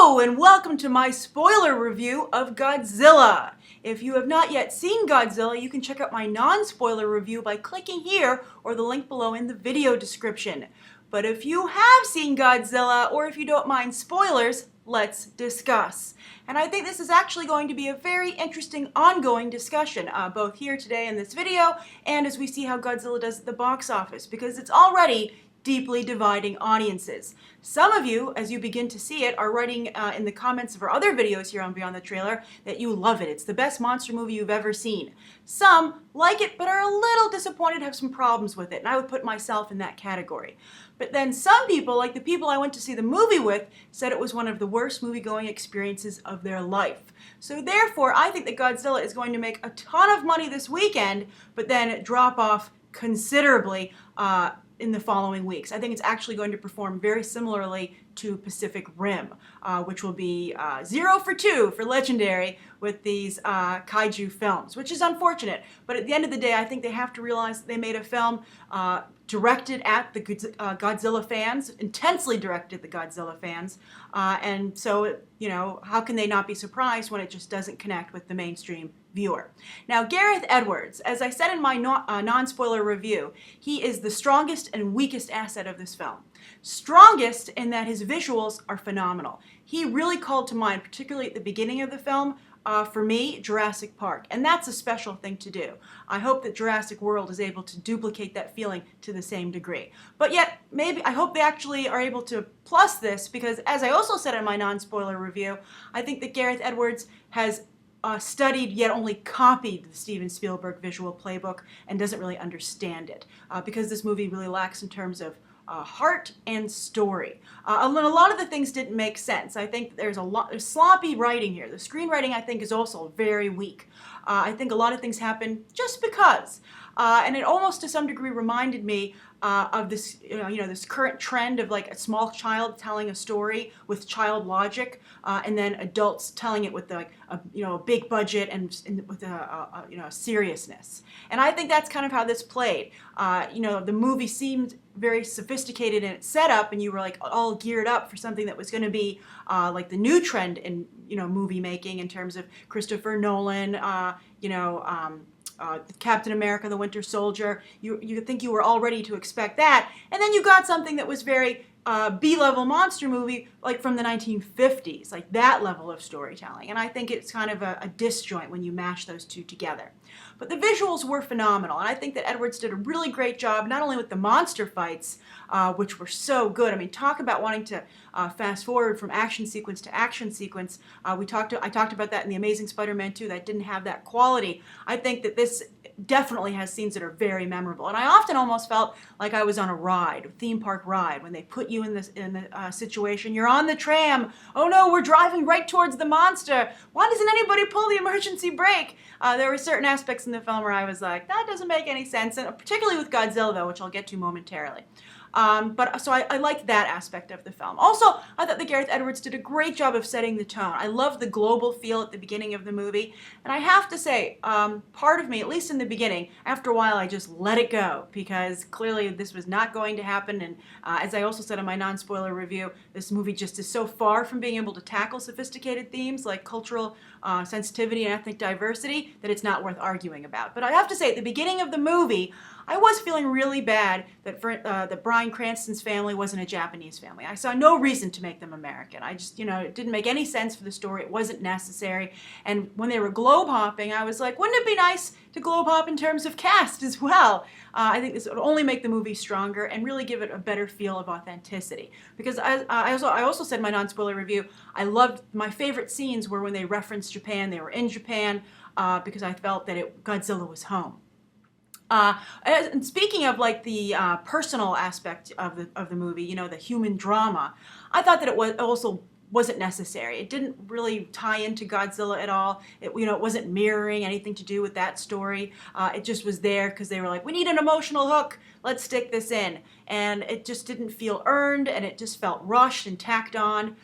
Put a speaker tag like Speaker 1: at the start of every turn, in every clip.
Speaker 1: Hello and welcome to my spoiler review of Godzilla. If you have not yet seen Godzilla, you can check out my non-spoiler review by clicking here or the link below in the video description. But if you have seen Godzilla, or if you don't mind spoilers, let's discuss. And I think this is actually going to be a very interesting ongoing discussion, both here today in this video and as we see how Godzilla does at the box office, because it's already deeply dividing audiences. Some of you, as you begin to see it, are writing in the comments of our other videos here on Beyond the Trailer that you love it. It's the best monster movie you've ever seen. Some like it but are a little disappointed, have some problems with it, and I would put myself in that category. But then some people, like the people I went to see the movie with, said it was one of the worst movie-going experiences of their life. So therefore, I think that Godzilla is going to make a ton of money this weekend, but then drop off considerably in the following weeks. I think it's actually going to perform very similarly to Pacific Rim, which will be 0 for 2 for Legendary with these kaiju films, which is unfortunate. But at the end of the day, I think they have to realize that they made a film directed at the Godzilla fans, intensely directed at the Godzilla fans, and so, you know, how can they not be surprised when it just doesn't connect with the mainstream viewer? Now, Gareth Edwards, as I said in my non-spoiler review, he is the strongest and weakest asset of this film. Strongest in that his visuals are phenomenal. He really called to mind, particularly at the beginning of the film, for me, Jurassic Park. And that's a special thing to do. I hope that Jurassic World is able to duplicate that feeling to the same degree. But yet, maybe, I hope they actually are able to plus this, because as I also said in my non-spoiler review, I think that Gareth Edwards has studied yet only copied the Steven Spielberg visual playbook and doesn't really understand it, because this movie really lacks in terms of heart and story. A lot of the things didn't make sense. I think there's there's sloppy writing here. The screenwriting, I think, is also very weak. I think a lot of things happen just because. And it almost to some degree reminded me of this, this current trend of like a small child telling a story with child logic, and then adults telling it with like a big budget and with a seriousness. And I think that's kind of how this played. The movie seemed very sophisticated in its setup, and you were like all geared up for something that was going to be like the new trend in movie making in terms of Christopher Nolan, Captain America, the Winter Soldier. You think you were all ready to expect that, and then you got something that was very B-level monster movie, like from the 1950s, like that level of storytelling. And I think it's kind of a disjoint when you mash those two together. But the visuals were phenomenal, and I think that Edwards did a really great job, not only with the monster fights, which were so good. I mean, talk about wanting to fast forward from action sequence to action sequence. I talked about that in The Amazing Spider-Man 2, that didn't have that quality. I think that this definitely has scenes that are very memorable, and I often almost felt like I was on a theme park ride, when they put you in the situation. You're on the tram. Oh no, we're driving right towards the monster. Why doesn't anybody pull the emergency brake? There were certain aspects in the film where I was like, that doesn't make any sense, and particularly with Godzilla, though, which I'll get to momentarily. So I liked that aspect of the film. Also, I thought that Gareth Edwards did a great job of setting the tone. I loved the global feel at the beginning of the movie, and I have to say, part of me, at least in the beginning, after a while I just let it go, because clearly this was not going to happen, and as I also said in my non-spoiler review, this movie just is so far from being able to tackle sophisticated themes like cultural sensitivity and ethnic diversity that it's not worth arguing about. But I have to say, at the beginning of the movie, I was feeling really bad that Bryan Cranston's family wasn't a Japanese family. I saw no reason to make them American. I just, it didn't make any sense for the story. It wasn't necessary. And when they were globe hopping, I was like, wouldn't it be nice to globe hop in terms of cast as well? I think this would only make the movie stronger and really give it a better feel of authenticity. Because I also said in my non-spoiler review, I loved, my favorite scenes were when they referenced Japan. They were in Japan because I felt that Godzilla was home. And speaking of like the personal aspect of the movie, the human drama, I thought that it also wasn't necessary. It didn't really tie into Godzilla at all. It wasn't mirroring anything to do with that story. It just was there because they were like, we need an emotional hook. Let's stick this in. And it just didn't feel earned, and it just felt rushed and tacked on.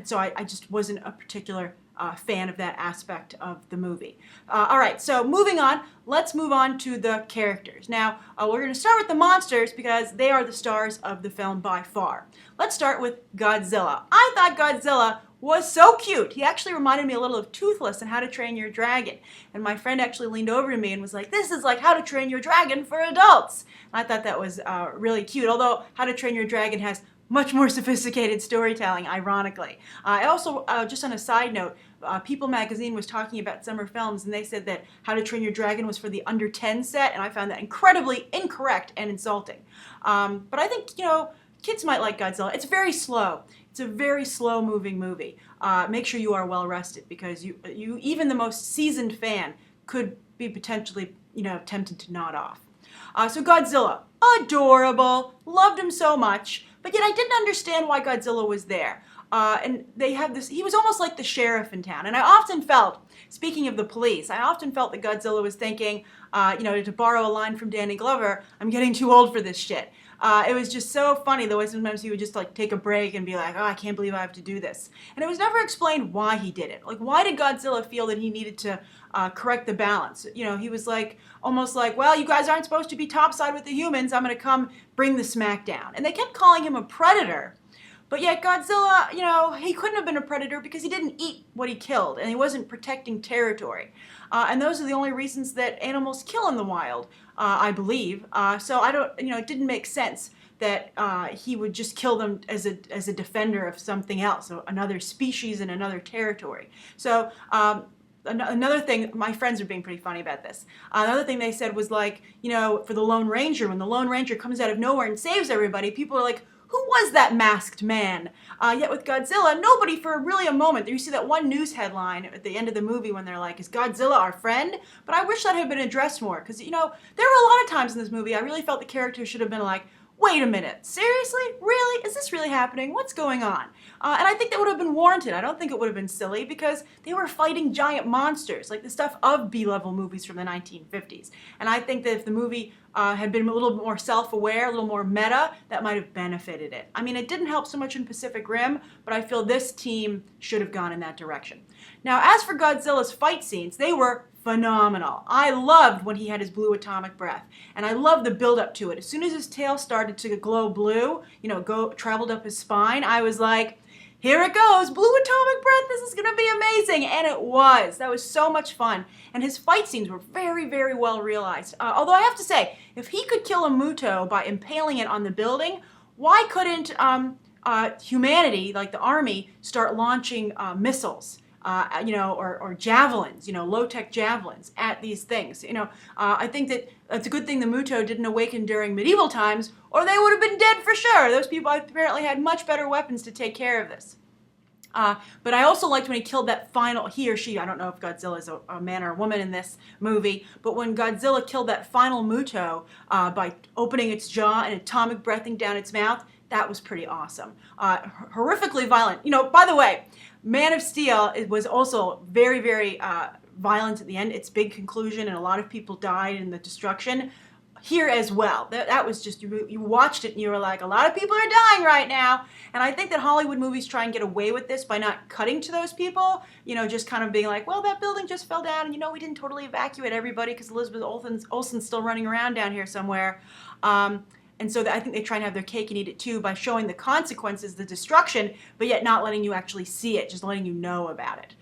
Speaker 1: So I just wasn't a particular fan of that aspect of the movie. All right, so moving on, let's move on to the characters. Now, we're going to start with the monsters because they are the stars of the film by far. Let's start with Godzilla. I thought Godzilla was so cute. He actually reminded me a little of Toothless in How to Train Your Dragon. And my friend actually leaned over to me and was like, this is like How to Train Your Dragon for adults. And I thought that was really cute, although How to Train Your Dragon has much more sophisticated storytelling, ironically. I also, just on a side note, People magazine was talking about summer films, and they said that How to Train Your Dragon was for the under 10 set, and I found that incredibly incorrect and insulting. But I think, kids might like Godzilla. It's very slow. It's a very slow-moving movie. Make sure you are well rested because you even the most seasoned fan could be potentially, tempted to nod off. So Godzilla, adorable, loved him so much, but yet I didn't understand why Godzilla was there. And they have this, he was almost like the sheriff in town. And I often felt, speaking of the police, I often felt that Godzilla was thinking, to borrow a line from Danny Glover, I'm getting too old for this shit. It was just so funny the way sometimes he would just like take a break and be like, oh, I can't believe I have to do this. And it was never explained why he did it. Like, why did Godzilla feel that he needed to correct the balance? He was like, almost like, well, you guys aren't supposed to be topside with the humans. I'm going to come bring the smack down. And they kept calling him a predator. But yet Godzilla, he couldn't have been a predator because he didn't eat what he killed and he wasn't protecting territory. And those are the only reasons that animals kill in the wild, I believe. So I don't, it didn't make sense that he would just kill them as a defender of something else, so another species in another territory. So another thing, my friends are being pretty funny about this. Another thing they said was like, for the Lone Ranger, when the Lone Ranger comes out of nowhere and saves everybody, people are like, who was that masked man? Yet with Godzilla, nobody for really a moment. You see that one news headline at the end of the movie when they're like, is Godzilla our friend? But I wish that had been addressed more because, there were a lot of times in this movie I really felt the characters should have been like, wait a minute, seriously? Really? Is this really happening? What's going on? And I think that would have been warranted. I don't think it would have been silly because they were fighting giant monsters, like the stuff of B-level movies from the 1950s. And I think that if the movie had been a little bit more self-aware, a little more meta, that might have benefited it. I mean, it didn't help so much in Pacific Rim, but I feel this team should have gone in that direction. Now, as for Godzilla's fight scenes, they were phenomenal. I loved when he had his blue atomic breath, and I loved the build-up to it. As soon as his tail started to glow blue, traveled up his spine, I was like, here it goes, blue atomic breath, this is going to be amazing. And it was. That was so much fun. And his fight scenes were very, very well realized. Although I have to say, if he could kill a Muto by impaling it on the building, why couldn't humanity, like the army, start launching missiles? Or javelins, low-tech javelins at these things. I think that it's a good thing the Muto didn't awaken during medieval times, or they would have been dead for sure. Those people apparently had much better weapons to take care of this. But I also liked when he killed that final, he or she, I don't know if Godzilla is a man or a woman in this movie, but when Godzilla killed that final Muto by opening its jaw and atomic breathing down its mouth, that was pretty awesome. Horrifically violent. By the way, Man of Steel was also very, very violent at the end. Its big conclusion, and a lot of people died in the destruction. Here as well. That was just, you watched it and you were like, a lot of people are dying right now. And I think that Hollywood movies try and get away with this by not cutting to those people. Just kind of being like, well, that building just fell down and we didn't totally evacuate everybody because Elizabeth Olsen's still running around down here somewhere. And so I think they try and have their cake and eat it too by showing the consequences, the destruction, but yet not letting you actually see it, just letting you know about it.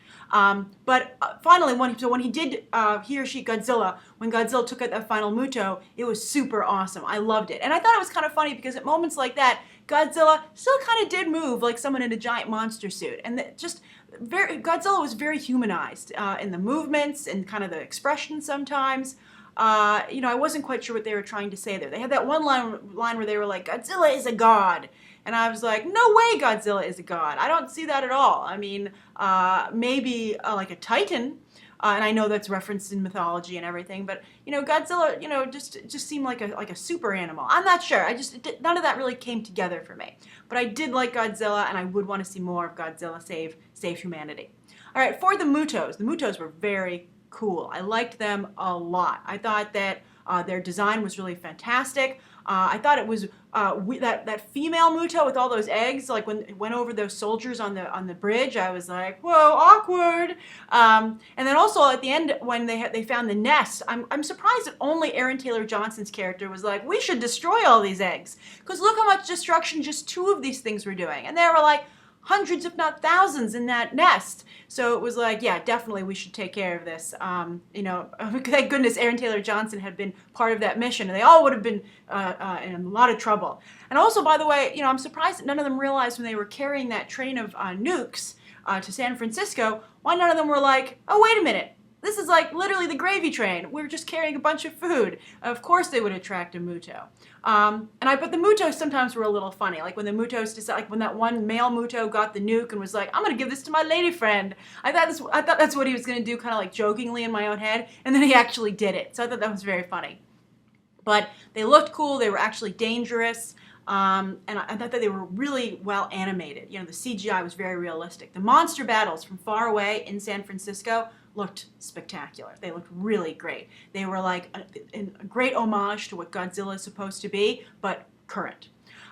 Speaker 1: But finally, when he did, he or she, Godzilla, when Godzilla took out that final Muto, it was super awesome. I loved it. And I thought it was kind of funny because at moments like that, Godzilla still kind of did move like someone in a giant monster suit. And Godzilla was very humanized in the movements and kind of the expression sometimes. I wasn't quite sure what they were trying to say there. They had that one line where they were like, Godzilla is a god. And I was like, no way Godzilla is a god. I don't see that at all. I mean, maybe like a titan. And I know that's referenced in mythology and everything. But, Godzilla, just seemed like a super animal. I'm not sure. None of that really came together for me. But I did like Godzilla, and I would want to see more of Godzilla save humanity. All right, for the Mutos were very cool. I liked them a lot. I thought that their design was really fantastic. I thought it was that female Muto with all those eggs, like when it went over those soldiers on the bridge, I was like, whoa, awkward. And then also at the end when they found the nest, I'm surprised that only Aaron Taylor Johnson's character was like, we should destroy all these eggs, because look how much destruction just 2 of these things were doing, and they were like hundreds, if not thousands, in that nest. So it was like, yeah, definitely we should take care of this. Thank goodness Aaron Taylor Johnson had been part of that mission, and they all would have been in a lot of trouble. And also, by the way, I'm surprised that none of them realized when they were carrying that train of nukes to San Francisco, why none of them were like, oh, wait a minute. This is like literally the gravy train. We're just carrying a bunch of food. Of course they would attract a Muto. But the Mutos sometimes were a little funny. Like when the Mutos decided, like when that one male Muto got the nuke and was like, I'm gonna give this to my lady friend. I thought that's what he was gonna do, kind of like jokingly in my own head, and then he actually did it. So I thought that was very funny. But they looked cool, they were actually dangerous. And I thought that they were really well animated. The CGI was very realistic. The monster battles from far away in San Francisco looked spectacular. They looked really great. They were like a great homage to what Godzilla is supposed to be, but current.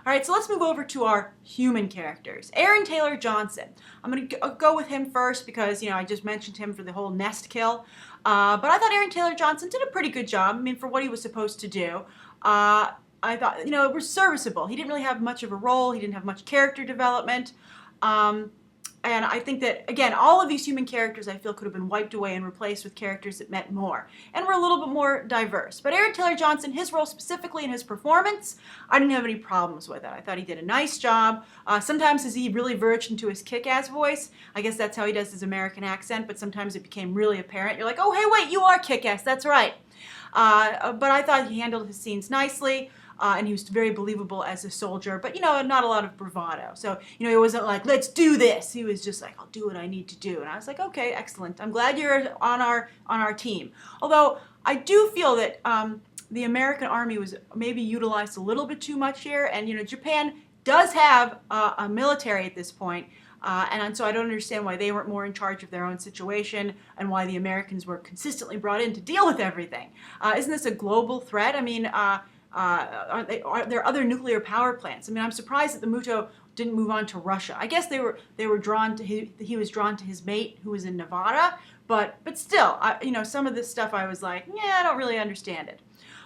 Speaker 1: All right, so let's move over to our human characters. Aaron Taylor Johnson. I'm going to go with him first because, I just mentioned him for the whole nest kill. But I thought Aaron Taylor Johnson did a pretty good job. I mean, for what he was supposed to do. I thought, it was serviceable. He didn't really have much of a role. He didn't have much character development. And I think that, again, all of these human characters I feel could have been wiped away and replaced with characters that meant more and were a little bit more diverse. But Aaron Taylor Johnson, his role specifically and his performance, I didn't have any problems with it. I thought he did a nice job. Sometimes as he really verged into his kick-ass voice, I guess that's how he does his American accent, but sometimes it became really apparent. You're like, oh, hey, wait, you are kick-ass, that's right. But I thought he handled his scenes nicely. And he was very believable as a soldier, but not a lot of bravado. So he wasn't like, let's do this. He was just like, I'll do what I need to do. And I was like, okay, excellent. I'm glad you're on our team. Although I do feel that the American Army was maybe utilized a little bit too much here, and Japan does have a military at this point. And so I don't understand why they weren't more in charge of their own situation and why the Americans were consistently brought in to deal with everything. Isn't this a global threat? I mean, are there other nuclear power plants? I mean, I'm surprised that the Muto didn't move on to Russia. I guess they were drawn to he was drawn to his mate who was in Nevada, but still, some of this stuff I was like, yeah, I don't really understand it.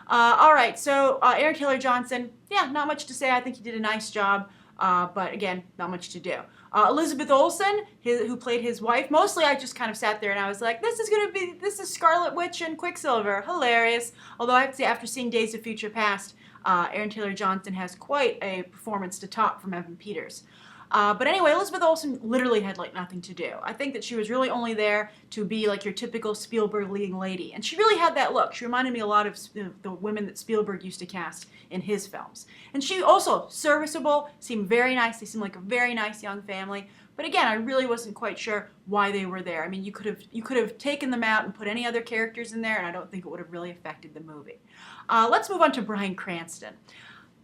Speaker 1: All right, so Aaron Taylor Johnson, yeah, not much to say. I think he did a nice job, but again, not much to do. Elizabeth Olsen, who played his wife, mostly I just kind of sat there and I was like, this is Scarlet Witch and Quicksilver, hilarious. Although I have to say, after seeing Days of Future Past, Aaron Taylor Johnson has quite a performance to top from Evan Peters. But anyway, Elizabeth Olsen literally had like nothing to do. I think that she was really only there to be like your typical Spielberg leading lady. And she really had that look. She reminded me a lot of the women that Spielberg used to cast in his films. And she also, serviceable, seemed very nice. They seemed like a very nice young family. But again, I really wasn't quite sure why they were there. I mean, you could have taken them out and put any other characters in there, and I don't think it would have really affected the movie. Let's move on to Bryan Cranston.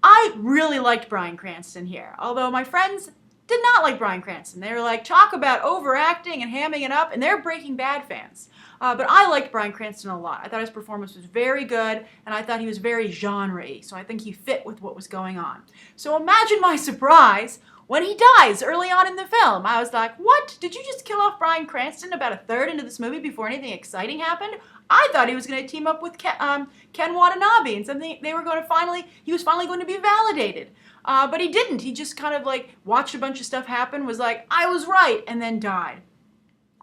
Speaker 1: I really liked Bryan Cranston here, although my friends did not like Bryan Cranston. They were like, talk about overacting and hamming it up, and they're Breaking Bad fans. But I liked Bryan Cranston a lot. I thought his performance was very good, and I thought he was very genre-y, so I think he fit with what was going on. So imagine my surprise when he dies early on in the film. I was like, what? Did you just kill off Bryan Cranston about a third into this movie before anything exciting happened? I thought he was going to team up with Ken Watanabe and something he was finally going to be validated. But he didn't. He just kind of like watched a bunch of stuff happen, was like, I was right, and then died.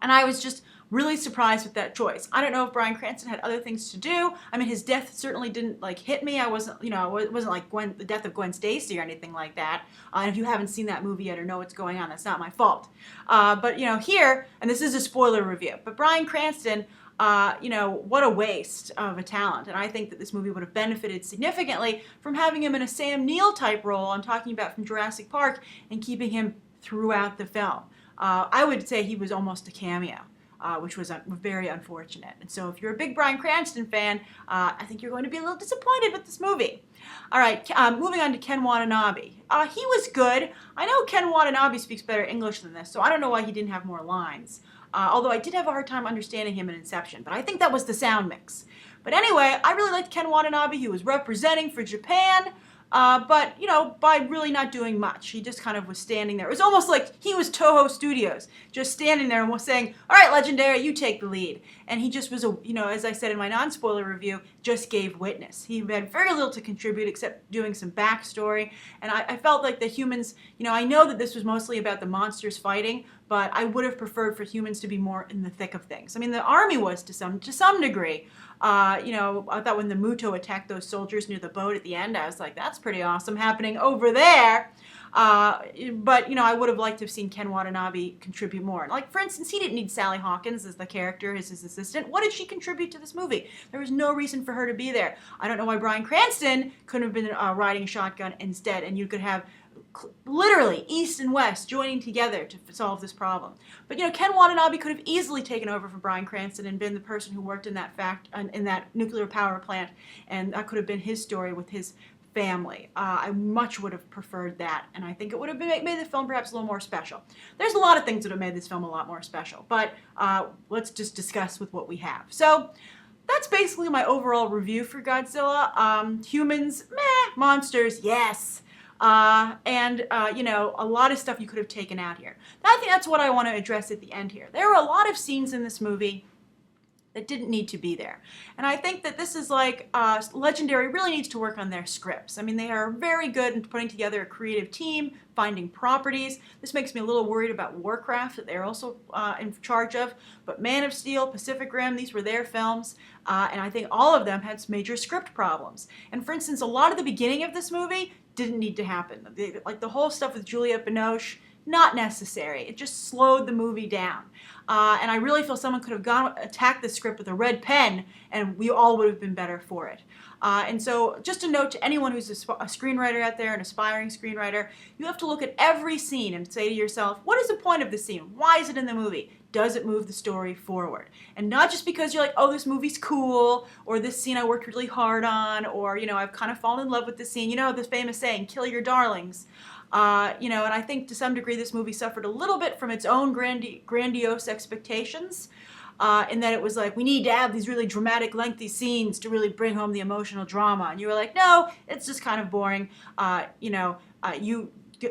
Speaker 1: And I was just really surprised with that choice. I don't know if Bryan Cranston had other things to do. I mean, his death certainly didn't like hit me. I wasn't, it wasn't like the death of Gwen Stacy or anything like that. And if you haven't seen that movie yet or know what's going on, that's not my fault. But here, and this is a spoiler review, but Bryan Cranston, what a waste of a talent. And I think that this movie would have benefited significantly from having him in a Sam Neill type role I'm talking about from Jurassic Park and keeping him throughout the film. I would say he was almost a cameo. Which was very unfortunate. And so if you're a big Bryan Cranston fan, I think you're going to be a little disappointed with this movie. All right, moving on to Ken Watanabe. He was good. I know Ken Watanabe speaks better English than this, so I don't know why he didn't have more lines. Although I did have a hard time understanding him in Inception, but I think that was the sound mix. But anyway, I really liked Ken Watanabe. He was representing for Japan. but, you know, by really not doing much. He just kind of was standing there. It was almost like he was Toho Studios, just standing there and was saying, all right, Legendary, you take the lead. And he just was, you know, as I said in my non-spoiler review, just gave witness. He had very little to contribute except doing some backstory. And I felt like the humans, you know, I know that this was mostly about the monsters fighting, but I would have preferred for humans to be more in the thick of things. I mean, the army was to some degree. You know, I thought when the Muto attacked those soldiers near the boat at the end, I was like, that's pretty awesome happening over there. But, you know, I would have liked to have seen Ken Watanabe contribute more. Like, for instance, he didn't need Sally Hawkins as the character, as his assistant. What did she contribute to this movie? There was no reason for her to be there. I don't know why Bryan Cranston couldn't have been riding a shotgun instead, and you could have literally East and West joining together to solve this problem. But, you know, Ken Watanabe could have easily taken over for Bryan Cranston and been the person who worked in that nuclear power plant, and that could have been his story with his family. I much would have preferred that, and I think it would have made the film perhaps a little more special. There's a lot of things that have made this film a lot more special, but let's just discuss with what we have. So that's basically my overall review for Godzilla. Humans, meh. Monsters, yes. You know, a lot of stuff you could have taken out here. I think that's what I want to address at the end here. There were a lot of scenes in this movie that didn't need to be there. And I think that this is like, Legendary really needs to work on their scripts. I mean, they are very good in putting together a creative team, finding properties. This makes me a little worried about Warcraft that they're also in charge of. But Man of Steel, Pacific Rim, these were their films. And I think all of them had major script problems. And for instance, a lot of the beginning of this movie didn't need to happen. Like the whole stuff with Juliette Binoche, not necessary. It just slowed the movie down. And I really feel someone could have attacked the script with a red pen and we all would have been better for it. And so just a note to anyone who's a screenwriter out there, an aspiring screenwriter, you have to look at every scene and say to yourself, what is the point of the scene? Why is it in the movie? Does it move the story forward? And not just because you're like, oh, this movie's cool, or this scene I worked really hard on, or, you know, I've kind of fallen in love with this scene. You know this famous saying, kill your darlings. You know, and I think to some degree this movie suffered a little bit from its own grandiose expectations, in that it was like, we need to have these really dramatic, lengthy scenes to really bring home the emotional drama. And you were like, no, it's just kind of boring. You know,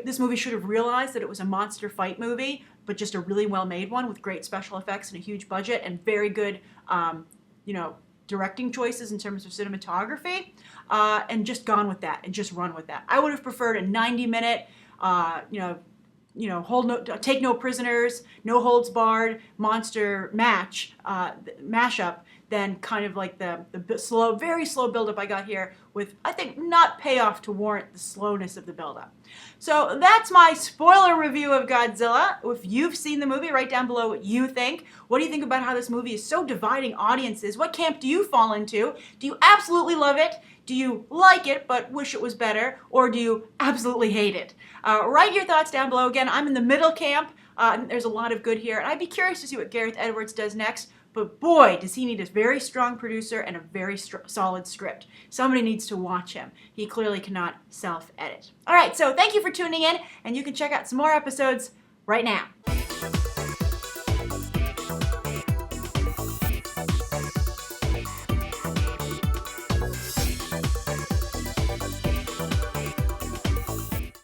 Speaker 1: this movie should have realized that it was a monster fight movie, but just a really well-made one with great special effects and a huge budget and very good, you know, directing choices in terms of cinematography, and just gone with that and just run with that. I would have preferred a 90-minute, take no prisoners, no holds barred monster mashup than kind of like the slow, very slow buildup I got here with, I think, not payoff to warrant the slowness of the buildup. So that's my spoiler review of Godzilla. If you've seen the movie, write down below what you think. What do you think about how this movie is so dividing audiences? What camp do you fall into? Do you absolutely love it? Do you like it but wish it was better? Or do you absolutely hate it? Write your thoughts down below. Again, I'm in the middle camp. There's a lot of good here. And I'd be curious to see what Gareth Edwards does next. But boy, does he need a very strong producer and a very solid script. Somebody needs to watch him. He clearly cannot self-edit. All right, so thank you for tuning in, and you can check out some more episodes right now.